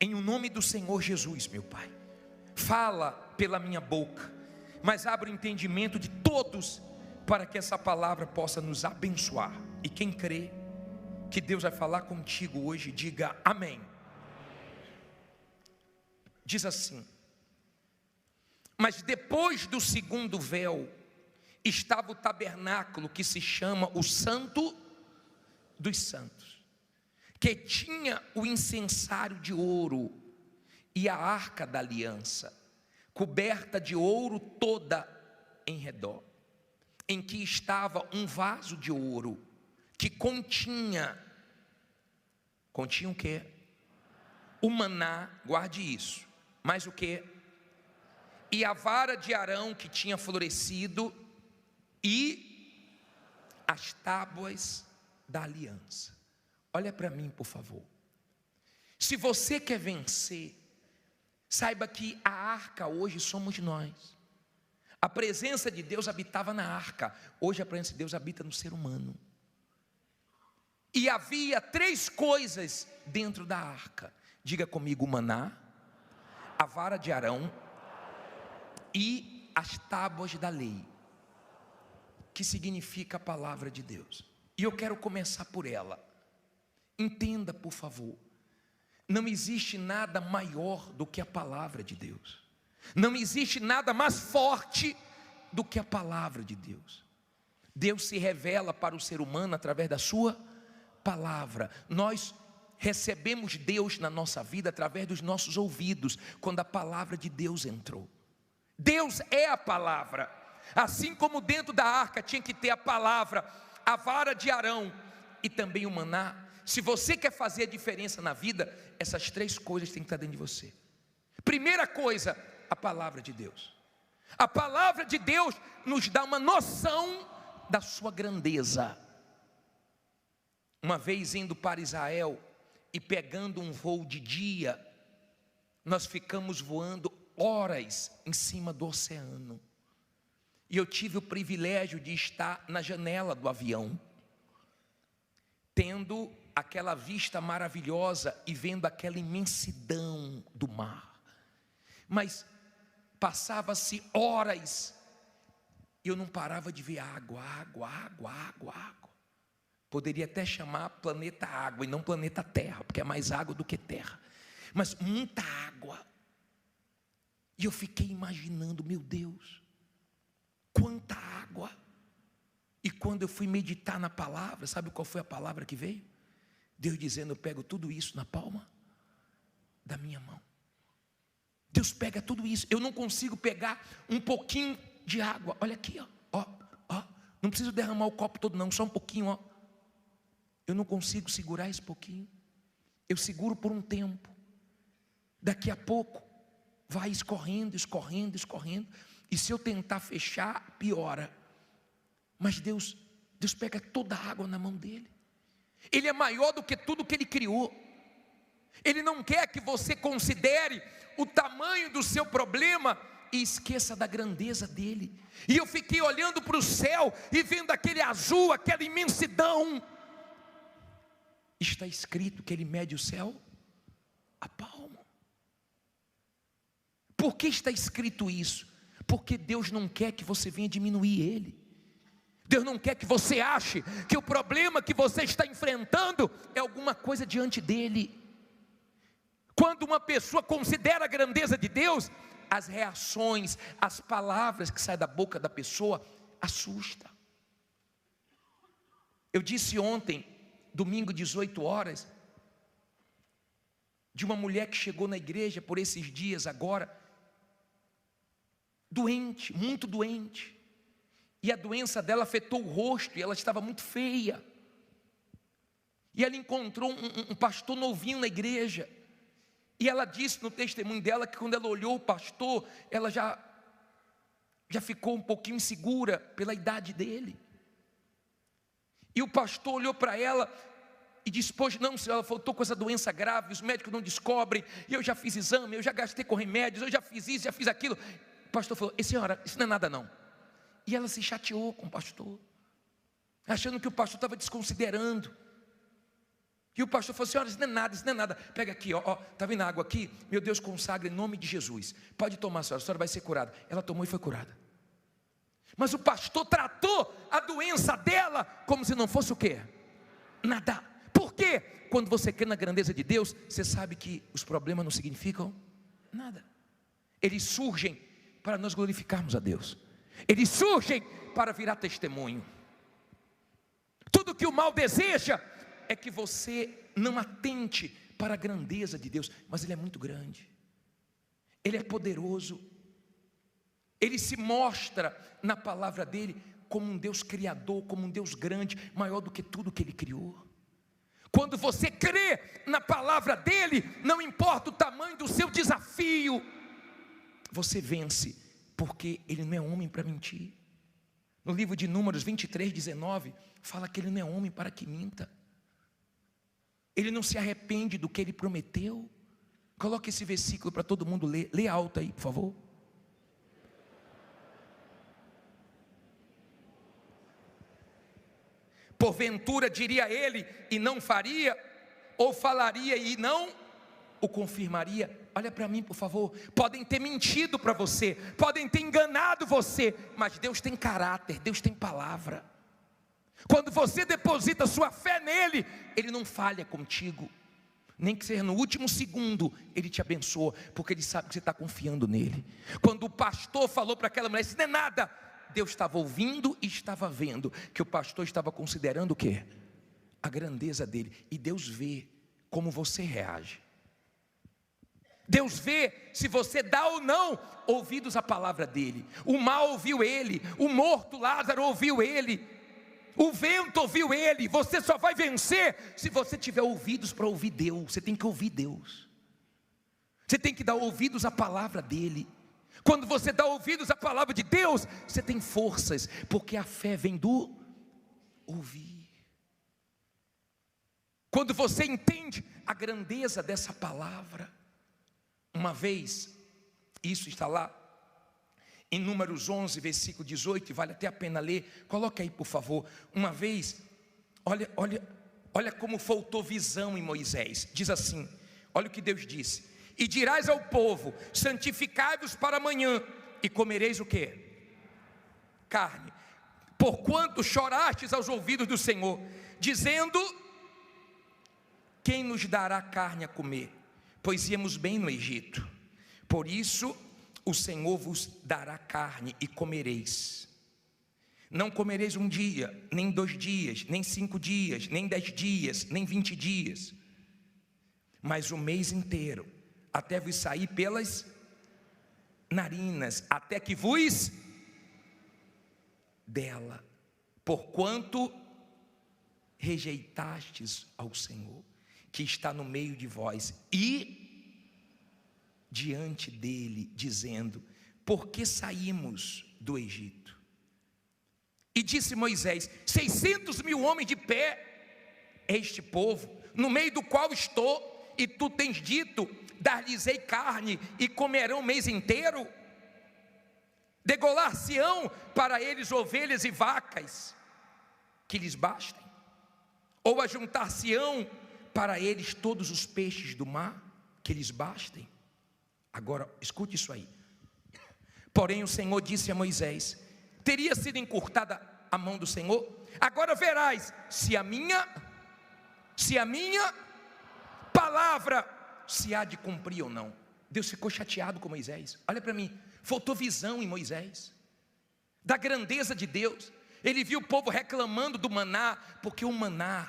Em o nome do Senhor Jesus, meu Pai, fala pela minha boca, mas abre o entendimento de todos, para que essa palavra possa nos abençoar. E quem crê que Deus vai falar contigo hoje, diga amém. Diz assim: mas depois do segundo véu, estava o tabernáculo, que se chama o Santo dos Santos, que tinha o incensário de ouro e a arca da aliança, coberta de ouro toda em redor, em que estava um vaso de ouro, que continha o quê? O maná, guarde isso, mas o quê? E a vara de Arão que tinha florescido, e as tábuas da aliança. Olha para mim, por favor. Se você quer vencer, saiba que a arca hoje somos nós. A presença de Deus habitava na arca, hoje a presença de Deus habita no ser humano. E havia 3 coisas dentro da arca. Diga comigo: o maná, a vara de Arão e as tábuas da lei, que significa a palavra de Deus. E eu quero começar por ela. Entenda, por favor, não existe nada maior do que a palavra de Deus. Não existe nada mais forte do que a palavra de Deus. Deus se revela para o ser humano através da sua palavra. Nós recebemos Deus na nossa vida através dos nossos ouvidos, quando a palavra de Deus entrou. Deus é a palavra. Assim como dentro da arca tinha que ter a palavra, a vara de Arão e também o maná. Se você quer fazer a diferença na vida, essas 3 coisas têm que estar dentro de você. Primeira coisa, a palavra de Deus. A palavra de Deus nos dá uma noção da sua grandeza. Uma vez indo para Israel e pegando um voo de dia, nós ficamos voando horas em cima do oceano. E eu tive o privilégio de estar na janela do avião, tendo aquela vista maravilhosa e vendo aquela imensidão do mar. Mas passava-se horas e eu não parava de ver água. Poderia até chamar planeta água e não planeta terra, porque é mais água do que terra. Mas muita água. E eu fiquei imaginando, meu Deus, quanta água. E quando eu fui meditar na palavra, sabe qual foi a palavra que veio? Deus dizendo: eu pego tudo isso na palma da minha mão. Deus pega tudo isso. Eu não consigo pegar um pouquinho de água. Olha aqui, ó. Não preciso derramar o copo todo não, só um pouquinho, ó. Eu não consigo segurar esse pouquinho. Eu seguro por um tempo. Daqui a pouco vai escorrendo. E se eu tentar fechar, piora. Mas Deus pega toda a água na mão dele. Ele é maior do que tudo que ele criou. Ele não quer que você considere o tamanho do seu problema e esqueça da grandeza dele. E eu fiquei olhando para o céu e vendo aquele azul, aquela imensidão. Está escrito que ele mede o céu a palmo. Por que está escrito isso? Porque Deus não quer que você venha diminuir ele. Deus não quer que você ache que o problema que você está enfrentando é alguma coisa diante dele. Quando uma pessoa considera a grandeza de Deus, as reações, as palavras que saem da boca da pessoa assusta. Eu disse ontem, domingo 18 horas, de uma mulher que chegou na igreja por esses dias agora, doente, muito doente. E a doença dela afetou o rosto e ela estava muito feia. E ela encontrou um pastor novinho na igreja. E ela disse no testemunho dela que quando ela olhou o pastor, ela já ficou um pouquinho insegura pela idade dele. E o pastor olhou para ela e disse: pois não, senhora. Ela falou: estou com essa doença grave, os médicos não descobrem, e eu já fiz exame, eu já gastei com remédios, eu já fiz isso, já fiz aquilo. O pastor falou: senhora, isso não é nada não. E ela se chateou com o pastor, achando que o pastor estava desconsiderando. E o pastor falou: senhora, isso não é nada. Pega aqui, ó, tá vendo a água aqui? Meu Deus, consagra em nome de Jesus. Pode tomar, senhora, a senhora vai ser curada. Ela tomou e foi curada. Mas o pastor tratou a doença dela como se não fosse o quê? Nada. Por quê? Quando você crê na grandeza de Deus, você sabe que os problemas não significam nada. Eles surgem para nós glorificarmos a Deus. Eles surgem para virar testemunho. Tudo que o mal deseja é que você não atente para a grandeza de Deus, mas Ele é muito grande, Ele é poderoso, Ele se mostra na palavra dEle como um Deus criador, como um Deus grande, maior do que tudo que Ele criou. Quando você crê na palavra dEle, não importa o tamanho do seu desafio, você vence, porque Ele não é homem para mentir. No livro de Números 23:19, fala que Ele não é homem para que minta. Ele não se arrepende do que Ele prometeu. Coloque esse versículo para todo mundo ler. Lê alto aí, por favor. Porventura diria ele e não faria, ou falaria e não o confirmaria? Olha para mim, por favor. Podem ter mentido para você, podem ter enganado você, mas Deus tem caráter, Deus tem palavra. Quando você deposita sua fé nele, Ele não falha contigo. Nem que seja no último segundo, Ele te abençoa, porque Ele sabe que você está confiando nele. Quando o pastor falou para aquela mulher: isso não é nada, Deus estava ouvindo e estava vendo que o pastor estava considerando o quê? A grandeza dele. E Deus vê como você reage. Deus vê se você dá ou não ouvidos à palavra dele. O mal ouviu ele, o morto Lázaro ouviu ele, o vento ouviu ele. Você só vai vencer se você tiver ouvidos para ouvir Deus. Você tem que ouvir Deus, você tem que dar ouvidos à palavra dele. Quando você dá ouvidos à palavra de Deus, você tem forças, porque a fé vem do ouvir. Quando você entende a grandeza dessa palavra. Uma vez, isso está lá em Números 11, versículo 18, vale até a pena ler. Coloque aí, por favor. Uma vez, olha como faltou visão em Moisés. Diz assim, olha o que Deus disse: e dirás ao povo: santificai-vos para amanhã, e comereis o quê? Carne. Porquanto chorastes aos ouvidos do Senhor, dizendo: quem nos dará carne a comer? Pois íamos bem no Egito. Por isso o Senhor vos dará carne e comereis. Não comereis um dia, nem 2 dias, nem 5 dias, nem 10 dias, nem 20 dias, mas o mês inteiro, até vos sair pelas narinas, até que vos dela, porquanto rejeitastes ao Senhor, que está no meio de vós, e diante dele, dizendo: por que saímos do Egito? E disse Moisés: 600 mil homens de pé é este povo, no meio do qual estou, e tu tens dito: dar-lhes-ei carne, e comerão o mês inteiro? Degolar-se-ão para eles ovelhas e vacas, que lhes bastem? Ou ajuntar-se-ão para eles todos os peixes do mar, que lhes bastem? Agora, escute isso aí. Porém o Senhor disse a Moisés: teria sido encurtada a mão do Senhor? Agora verás se a minha palavra se há de cumprir ou não. Deus ficou chateado com Moisés. Olha para mim, faltou visão em Moisés da grandeza de Deus. Ele viu o povo reclamando do maná, porque o maná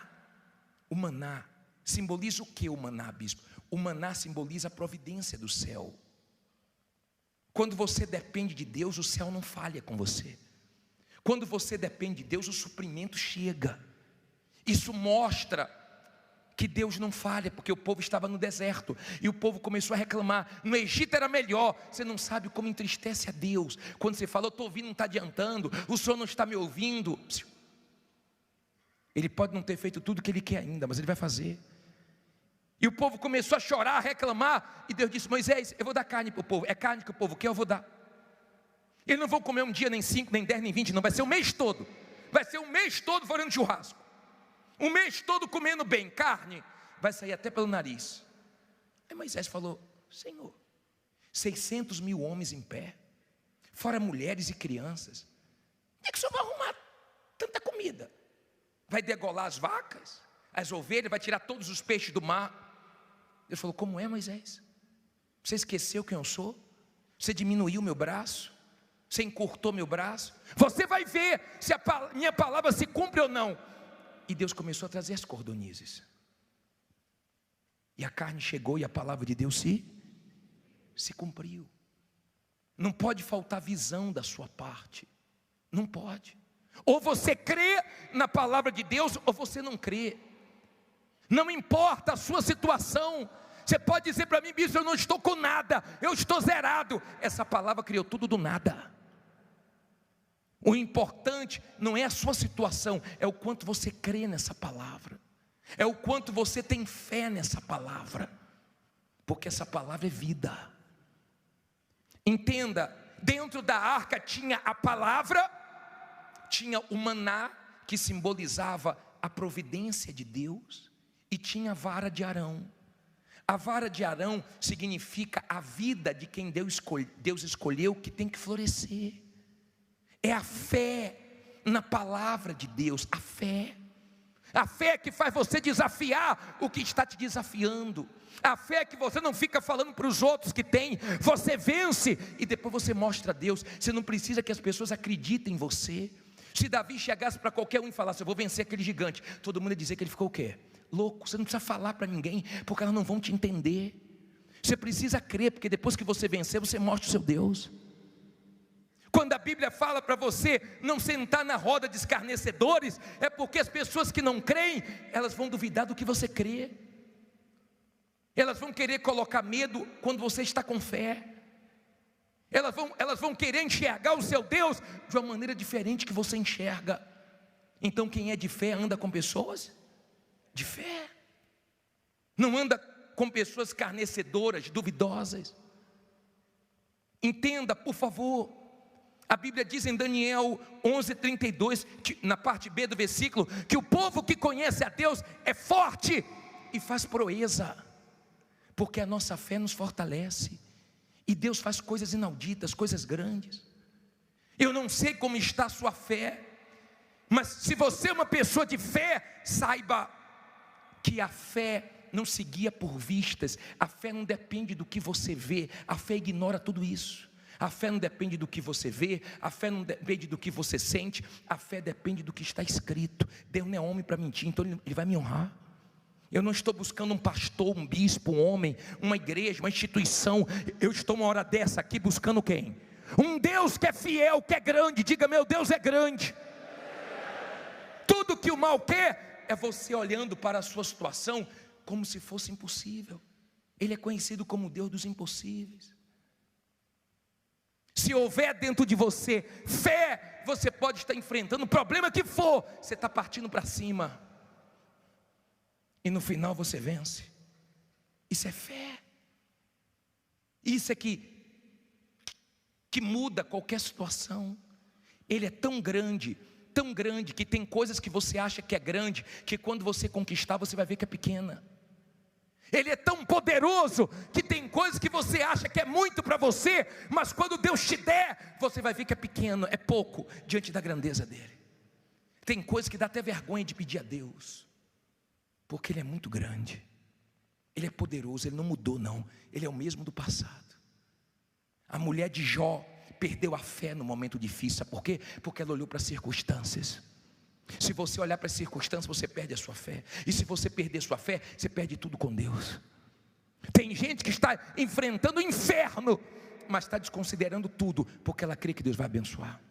simboliza o que? O maná, bispo? O maná simboliza a providência do céu. Quando você depende de Deus, o céu não falha com você. Quando você depende de Deus, o suprimento chega. Isso mostra que Deus não falha, porque o povo estava no deserto, e o povo começou a reclamar: no Egito era melhor. Você não sabe como entristece a Deus, quando você fala: eu estou ouvindo, não está adiantando, o Senhor não está me ouvindo. Ele pode não ter feito tudo o que Ele quer ainda, mas Ele vai fazer. E o povo começou a chorar, a reclamar, e Deus disse: Moisés, eu vou dar carne para o povo. É carne que o povo quer, eu vou dar. Eles não vão comer um dia, nem 5, nem 10, nem 20, não. Vai ser o mês todo. Vai ser o mês todo fazendo churrasco, o mês todo comendo bem carne. vai sair até pelo nariz. Aí Moisés falou: Senhor, 600 mil homens em pé, fora mulheres e crianças, onde é que o Senhor vai arrumar tanta comida? Vai degolar as vacas, as ovelhas, vai tirar todos os peixes do mar? Deus falou: como é, Moisés? Você esqueceu quem eu sou? Você diminuiu meu braço? Você encurtou meu braço? Você vai ver se a minha palavra se cumpre ou não. E Deus começou a trazer as cordonizes. E a carne chegou e a palavra de Deus se cumpriu. Não pode faltar visão da sua parte. Não pode. Ou você crê na palavra de Deus, ou você não crê. Não importa a sua situação. Você pode dizer para mim: bispo, eu não estou com nada, eu estou zerado. Essa palavra criou tudo do nada. O importante não é a sua situação, é o quanto você crê nessa palavra, é o quanto você tem fé nessa palavra, porque essa palavra é vida. Entenda, dentro da arca tinha a palavra, tinha o maná, que simbolizava a providência de Deus, e tinha a vara de Arão. A vara de Arão significa a vida de quem Deus escolheu, que tem que florescer. É a fé na palavra de Deus, a fé. A fé que faz você desafiar o que está te desafiando. A fé que você não fica falando para os outros que tem, você vence e depois você mostra a Deus. Você não precisa que as pessoas acreditem em você. Se Davi chegasse para qualquer um e falasse: eu vou vencer aquele gigante, todo mundo ia dizer que ele ficou o quê? Louco. Você não precisa falar para ninguém, porque elas não vão te entender. Você precisa crer, porque depois que você vencer, você mostra o seu Deus. Quando a Bíblia fala para você não sentar na roda de escarnecedores, é porque as pessoas que não creem, elas vão duvidar do que você crê. Elas vão querer colocar medo quando você está com fé. Elas vão querer enxergar o seu Deus de uma maneira diferente que você enxerga. Então quem é de fé anda com pessoas de fé. Não anda com pessoas escarnecedoras, duvidosas. Entenda, por favor. A Bíblia diz em Daniel 11:32, na parte B do versículo, que o povo que conhece a Deus é forte e faz proeza, porque a nossa fé nos fortalece, e Deus faz coisas inauditas, coisas grandes. Eu não sei como está a sua fé, mas se você é uma pessoa de fé, saiba que a fé não se guia por vistas, a fé não depende do que você vê, a fé ignora tudo isso. A fé não depende do que você vê, a fé não depende do que você sente, a fé depende do que está escrito. Deus não é homem para mentir, então Ele vai me honrar. Eu não estou buscando um pastor, um bispo, um homem, uma igreja, uma instituição. Eu estou uma hora dessa aqui buscando quem? Um Deus que é fiel, que é grande. Diga: meu Deus é grande. Tudo que o mal quer é você olhando para a sua situação como se fosse impossível. Ele é conhecido como o Deus dos impossíveis. Se houver dentro de você fé, você pode estar enfrentando o problema que for, você está partindo para cima, e no final você vence. Isso é fé. Isso é que muda qualquer situação. Ele é tão grande, que tem coisas que você acha que é grande, que quando você conquistar, você vai ver que é pequena. Ele é tão poderoso, que tem coisas que você acha que é muito para você, mas quando Deus te der, você vai ver que é pequeno, é pouco, diante da grandeza dele. Tem coisas que dá até vergonha de pedir a Deus, porque Ele é muito grande, Ele é poderoso, Ele não mudou não, Ele é o mesmo do passado. A mulher de Jó perdeu a fé no momento difícil, sabe por quê? Porque ela olhou para as circunstâncias. Se você olhar para as circunstâncias, você perde a sua fé. E se você perder sua fé, você perde tudo com Deus. Tem gente que está enfrentando o inferno, mas está desconsiderando tudo, porque ela crê que Deus vai abençoar.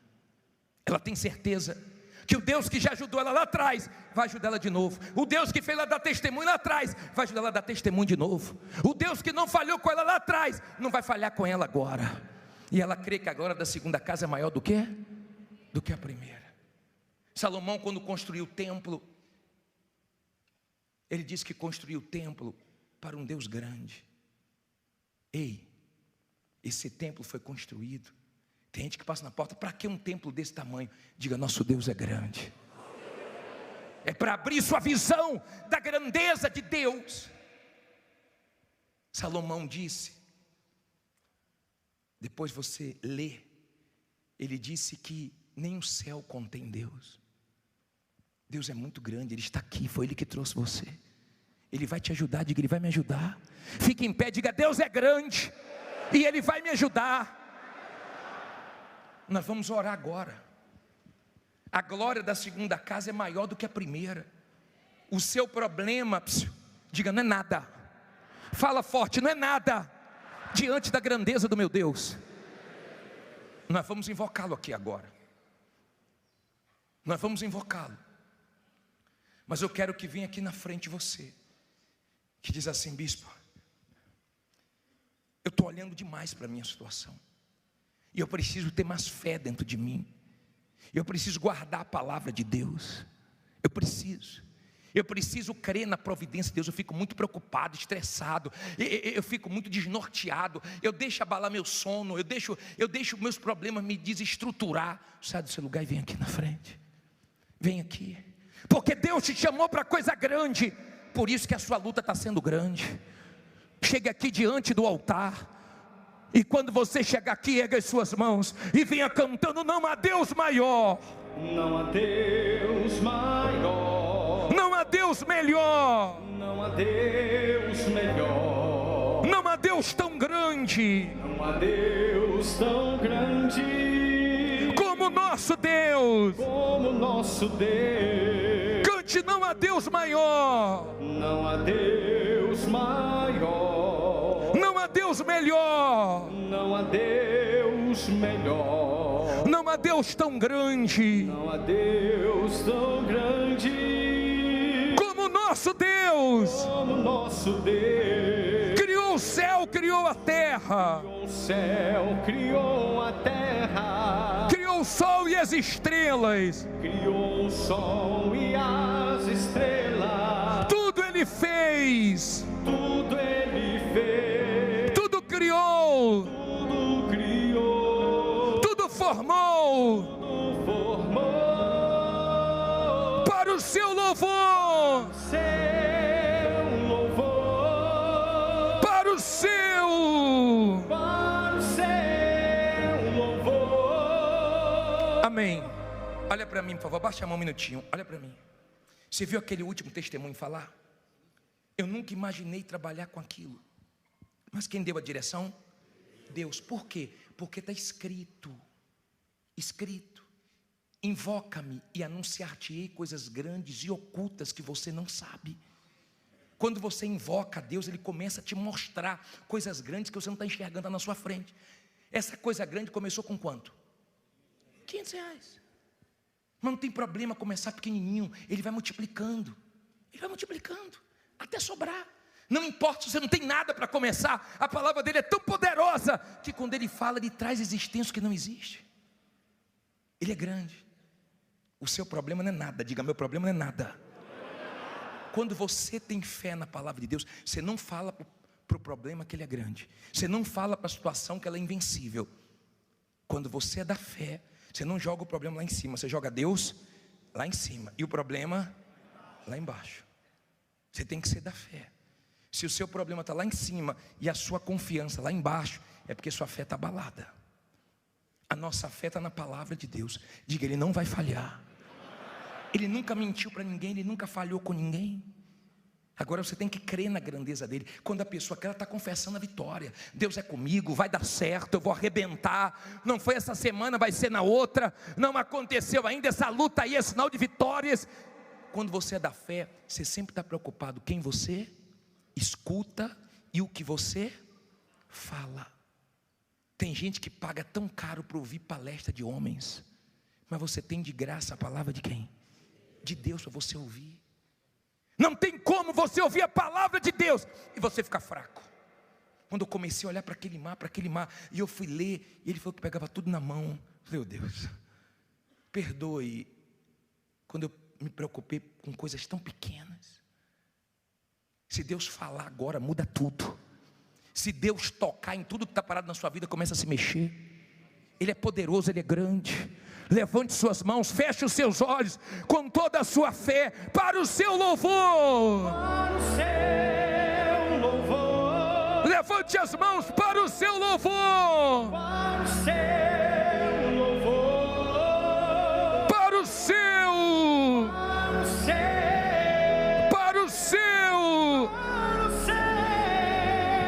Ela tem certeza que o Deus que já ajudou ela lá atrás, vai ajudar ela de novo. O Deus que fez ela dar testemunho lá atrás, vai ajudar ela a dar testemunho de novo. O Deus que não falhou com ela lá atrás, não vai falhar com ela agora. E ela crê que a glória da segunda casa é maior do que a primeira. Salomão, quando construiu o templo, ele disse que construiu o templo para um Deus grande. Ei, esse templo foi construído. Tem gente que passa na porta: para que um templo desse tamanho? Diga: nosso Deus é grande. é para abrir sua visão da grandeza de Deus. Salomão disse, depois você lê, ele disse que nem o céu contém Deus. Deus é muito grande, Ele está aqui, foi Ele que trouxe você. Ele vai te ajudar, diga, Ele vai me ajudar. Fique em pé, diga, Deus é grande e Ele vai me ajudar. Nós vamos orar agora. A glória da segunda casa é maior do que a primeira. O seu problema, diga, não é nada. Fala forte, não é nada diante da grandeza do meu Deus. Nós vamos invocá-lo aqui agora. Nós vamos invocá-lo. Mas eu quero que venha aqui na frente você, que diz assim, bispo, eu estou olhando demais para a minha situação, e eu preciso ter mais fé dentro de mim, eu preciso guardar a palavra de Deus, eu preciso crer na providência de Deus. Eu fico muito preocupado, estressado, eu fico muito desnorteado, eu deixo abalar meu sono, eu deixo meus problemas me desestruturar. Sai do seu lugar e vem aqui na frente, vem aqui, porque Deus te chamou para coisa grande, por isso que a sua luta está sendo grande. Chegue aqui diante do altar, e quando você chegar aqui, erga as suas mãos e venha cantando, não há Deus maior, não há Deus maior, não há Deus melhor, não há Deus melhor, não há Deus tão grande, não há Deus tão grande como o nosso Deus, como nosso Deus. Cante, não há Deus maior, não há Deus maior, não há Deus melhor, não há Deus melhor, não há Deus tão grande, não há Deus tão grande como o nosso Deus. como nosso Deus. Criou o céu, criou a terra, Criou o céu, criou a terra, criou o sol e as estrelas, criou o sol e as estrelas. tudo Ele fez, Tudo Ele fez, tudo criou, tudo criou, tudo formou tudo formou para o seu louvor, seu louvor, para o seu. para o seu louvor. Amém. Olha para mim, por favor, baixa a mão um minutinho, olha para mim. Você viu aquele último testemunho falar? Eu nunca imaginei trabalhar com aquilo, mas quem deu a direção? Deus. Por quê? Porque está escrito, invoca-me e anunciar-te-ei coisas grandes e ocultas que você não sabe. Quando você invoca a Deus, Ele começa a te mostrar coisas grandes que você não está enxergando na sua frente. Essa coisa grande começou com quanto? R$500. Mas não tem problema começar pequenininho, Ele vai multiplicando, até sobrar. Não importa se você não tem nada para começar, a palavra dele é tão poderosa, que quando Ele fala, Ele traz existência que não existe. Ele é grande. O seu problema não é nada, diga, meu problema não é nada. Quando você tem fé na palavra de Deus, você não fala para o problema que ele é grande, você não fala para a situação que ela é invencível. Quando você é da fé, você não joga o problema lá em cima, você joga Deus lá em cima e o problema lá embaixo. Você tem que ser da fé. Se o seu problema está lá em cima e a sua confiança lá embaixo, é porque sua fé está abalada. A nossa fé está na palavra de Deus. Diga, Ele não vai falhar. Ele nunca mentiu para ninguém, Ele nunca falhou com ninguém. Agora você tem que crer na grandeza dele. Quando a pessoa quer, ela está confessando a vitória. Deus é comigo, vai dar certo, eu vou arrebentar. Não foi essa semana, vai ser na outra. Não aconteceu ainda, essa luta aí é sinal de vitórias. Quando você é da fé, você sempre está preocupado quem você escuta e o que você fala. Tem gente que paga tão caro para ouvir palestra de homens, mas você tem de graça a palavra de quem? De Deus para você ouvir. Não tem como você ouvir a palavra de Deus e você ficar fraco. Quando eu comecei a olhar para aquele mar, e eu fui ler, e ele falou que pegava tudo na mão. Meu Deus, perdoe quando eu me preocupei com coisas tão pequenas. Se Deus falar agora, muda tudo. Se Deus tocar em tudo que está parado na sua vida, começa a se mexer. Ele é poderoso, Ele é grande. Levante suas mãos, feche os seus olhos com toda a sua fé para o seu louvor. Para o seu louvor. Levante as mãos para o seu louvor. Para o seu louvor. Para o seu. Para o seu. Para o seu.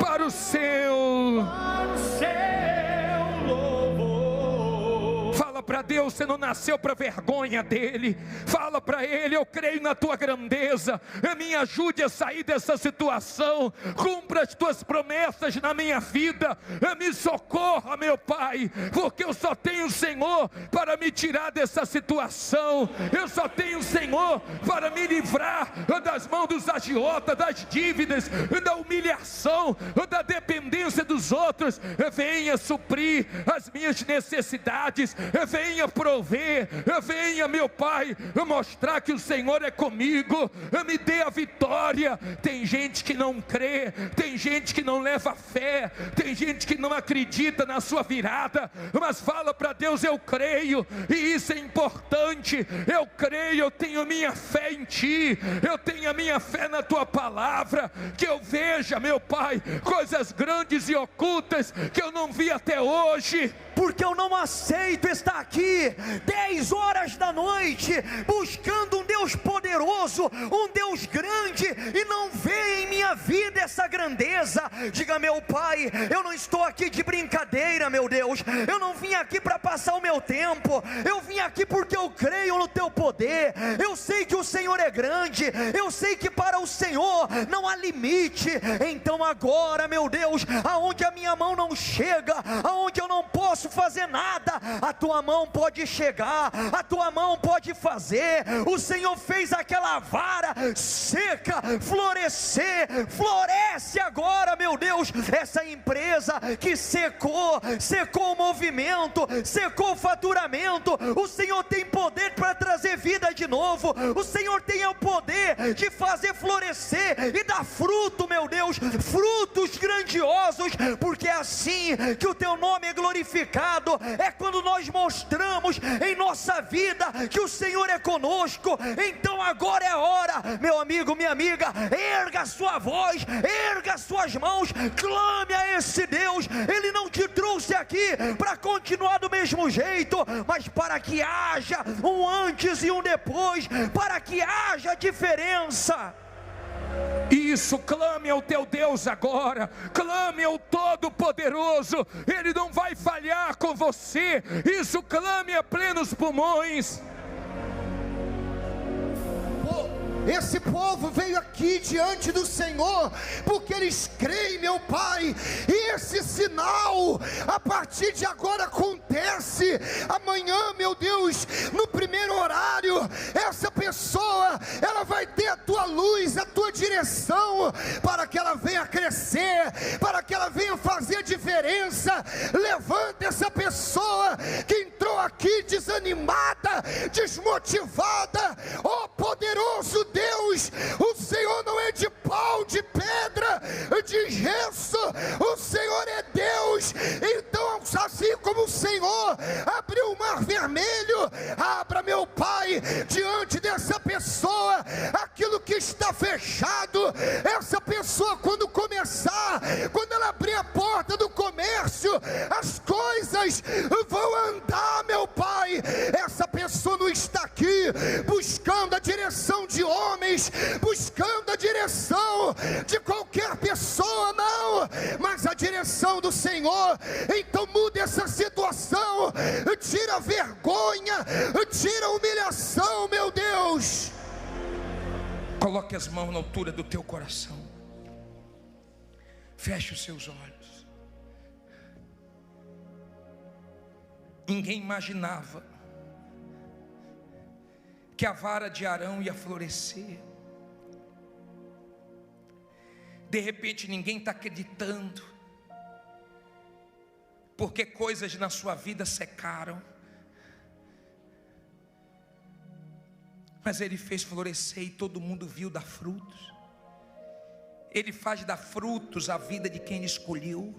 Para o seu. Para o seu louvor. Fala para Deus, você não nasceu para vergonha dele. Fala para ele: eu creio na tua grandeza, me ajude a sair dessa situação, cumpra as tuas promessas na minha vida, me socorra, meu Pai, porque eu só tenho o Senhor para me tirar dessa situação, eu só tenho o Senhor para me livrar das mãos dos agiotas, das dívidas, da humilhação, da dependência dos outros. Venha suprir as minhas necessidades, venha prover, venha, meu Pai, mostrar que o Senhor é comigo, me dê a vitória. Tem gente que não crê, tem gente que não leva fé, tem gente que não acredita na sua virada, mas fala para Deus: eu creio, e isso é importante, eu creio, eu tenho minha fé em Ti, eu tenho a minha fé na Tua palavra, que eu veja, meu Pai, coisas grandes e ocultas que eu não vi até hoje. Porque eu não aceito estar aqui 10 horas da noite buscando um Deus poderoso, um Deus grande, e não ver em minha vida essa grandeza. Diga: meu Pai, eu não estou aqui de brincadeira, meu Deus, eu não vim aqui para passar o meu tempo, eu vim aqui porque eu creio no Teu poder, eu sei que o Senhor é grande, eu sei que para o Senhor não há limite. Então agora, meu Deus, aonde a minha mão não chega, aonde eu não posso fazer nada, a Tua mão pode chegar, a Tua mão pode fazer. O Senhor fez aquela vara seca florescer, floresce agora, meu Deus, essa empresa que secou o movimento, secou o faturamento. O Senhor tem poder para trazer vida de novo, o Senhor tem o poder de fazer florescer e dar fruto, meu Deus, frutos grandiosos, porque é assim que o Teu nome é glorificado. É quando nós mostramos em nossa vida que o Senhor é conosco. Então agora é a hora, meu amigo, minha amiga, erga a sua voz, erga as suas mãos, clame a esse Deus. Ele não te trouxe aqui para continuar do mesmo jeito, mas para que haja um antes e um depois, para que haja diferença. Isso, clame ao teu Deus agora, clame ao Todo-Poderoso, Ele não vai falhar com você. Isso, clame a plenos pulmões. Esse povo veio aqui diante do Senhor porque eles creem, meu Pai, e esse sinal a partir de agora acontece. Amanhã, meu Deus, no primeiro horário, essa pessoa, ela vai ter a Tua luz, a Tua direção, para que ela venha crescer, para que ela venha fazer diferença. Levanta essa pessoa que entrou aqui desanimada, desmotivada. Ó poderoso Deus, o Senhor não é de pau, de pedra, de gesso, o Senhor é Deus. Então, assim como o Senhor abriu o mar vermelho, abra, meu Pai, diante dessa pessoa aquilo que está fechado. Essa pessoa, quando começar, quando ela abrir a porta do comércio, as coisas vão andar, meu Pai. Essa pessoa não está aqui buscando a direção de homens, buscando a direção de qualquer pessoa, não, mas a direção do Senhor. Então muda essa situação, tira a vergonha, tira a humilhação, meu Deus. Coloque as mãos na altura do teu coração, feche os seus olhos. Ninguém imaginava que a vara de Arão ia florescer. De repente ninguém está acreditando, porque coisas na sua vida secaram, mas Ele fez florescer e todo mundo viu dar frutos. Ele faz dar frutos à vida de quem Ele escolheu.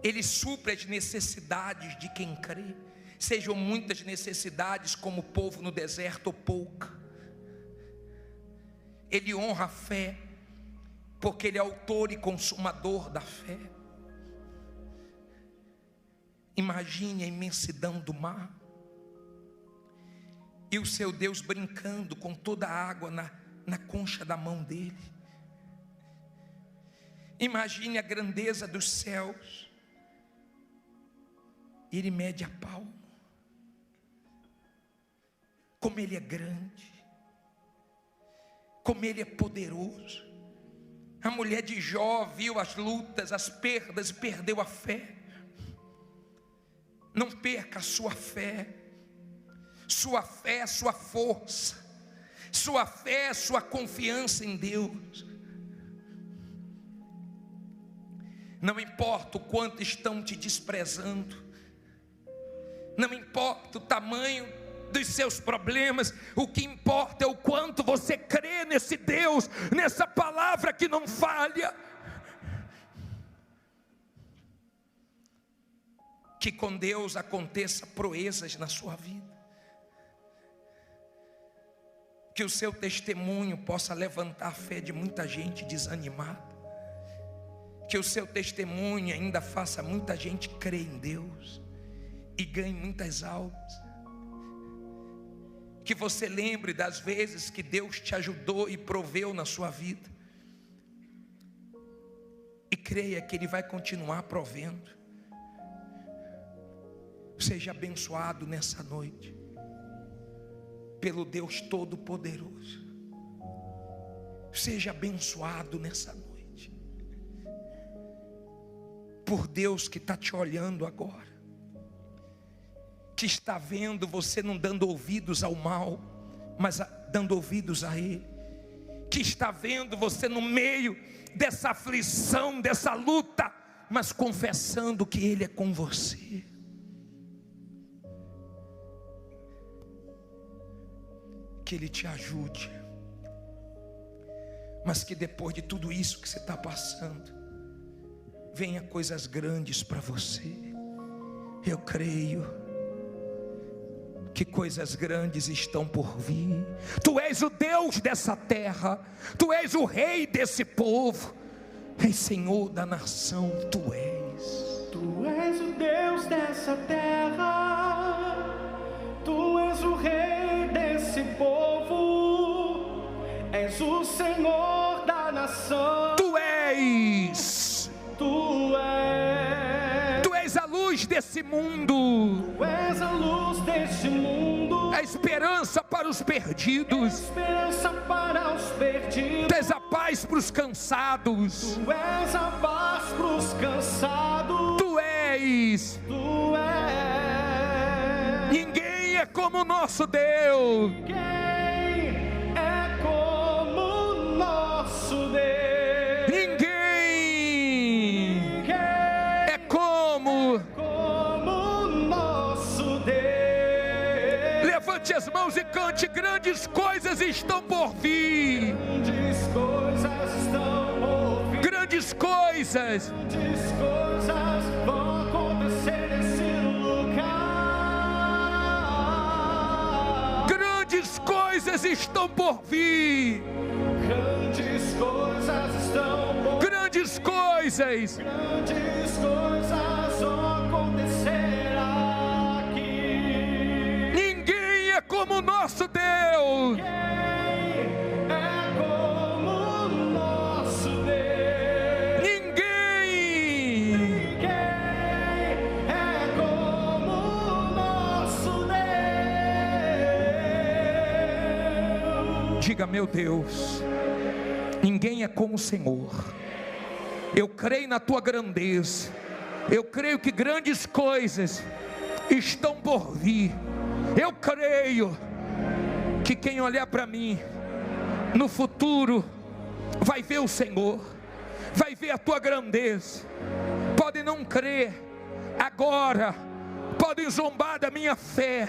Ele supre as necessidades de quem crê. sejam muitas necessidades como o povo no deserto ou pouca. Ele honra a fé, porque Ele é autor e consumador da fé. Imagine a imensidão do mar, e o seu Deus brincando com toda a água na concha da mão dele. Imagine a grandeza dos céus, Ele mede a palma, como Ele é grande, como Ele é poderoso. A mulher de Jó viu as lutas, as perdas e perdeu a fé. Não perca a sua fé. Sua fé é sua força. Sua fé é sua confiança em Deus. Não importa o quanto estão te desprezando, não importa o tamanho dos seus problemas, o que importa é o quanto você crê nesse Deus, nessa palavra que não falha. Que com Deus aconteça proezas na sua vida, que o seu testemunho possa levantar a fé de muita gente desanimada, que o seu testemunho ainda faça muita gente crer em Deus e ganhe muitas almas. Que você lembre das vezes que Deus te ajudou e proveu na sua vida, e creia que Ele vai continuar provendo. Seja abençoado nessa noite pelo Deus Todo-Poderoso. Seja abençoado nessa noite por Deus que está te olhando agora, que está vendo você não dando ouvidos ao mal, mas dando ouvidos a Ele, que está vendo você no meio dessa aflição, dessa luta, mas confessando que Ele é com você. Que Ele te ajude, mas que depois de tudo isso que você está passando, venha coisas grandes para você. Eu creio que coisas grandes estão por vir. Tu és o Deus dessa terra, Tu és o Rei desse povo, és Senhor da nação. Tu és o Deus dessa terra, Tu és o Rei desse povo, és o Senhor da nação. Tu és a luz desse mundo, Tu és a luz deste mundo, a esperança para os perdidos, esperança para os perdidos. Tu és a paz para os cansados, Tu és a paz para os cansados. Tu és. Ninguém é como o nosso Deus. Ninguém é como o nosso Deus. Ninguém é como o nosso Deus. Levante as mãos e cante: grandes coisas estão por vir. Grandes coisas estão por vir. Grandes coisas. Grandes coisas vão acontecer nesse lugar. Grandes coisas estão por vir. Grandes coisas estão por vir. Grandes coisas. Grandes coisas vão acontecer aqui. Ninguém é como o nosso Deus. Ninguém é como o nosso Deus. Ninguém É como o nosso Deus. Diga: meu Deus, ninguém é como o Senhor. Eu creio na Tua grandeza. Eu creio que grandes coisas estão por vir. Eu creio que quem olhar para mim no futuro vai ver o Senhor, vai ver a Tua grandeza. Podem não crer agora, podem zombar da minha fé,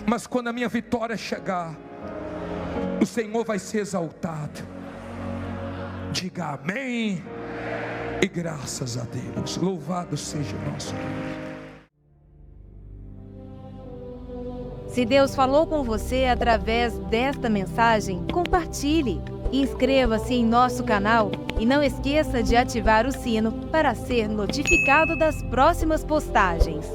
mas quando a minha vitória chegar, o Senhor vai ser exaltado. Diga amém e graças a Deus. Louvado seja o nosso Deus. Se Deus falou com você através desta mensagem, compartilhe. Inscreva-se em nosso canal e não esqueça de ativar o sino para ser notificado das próximas postagens.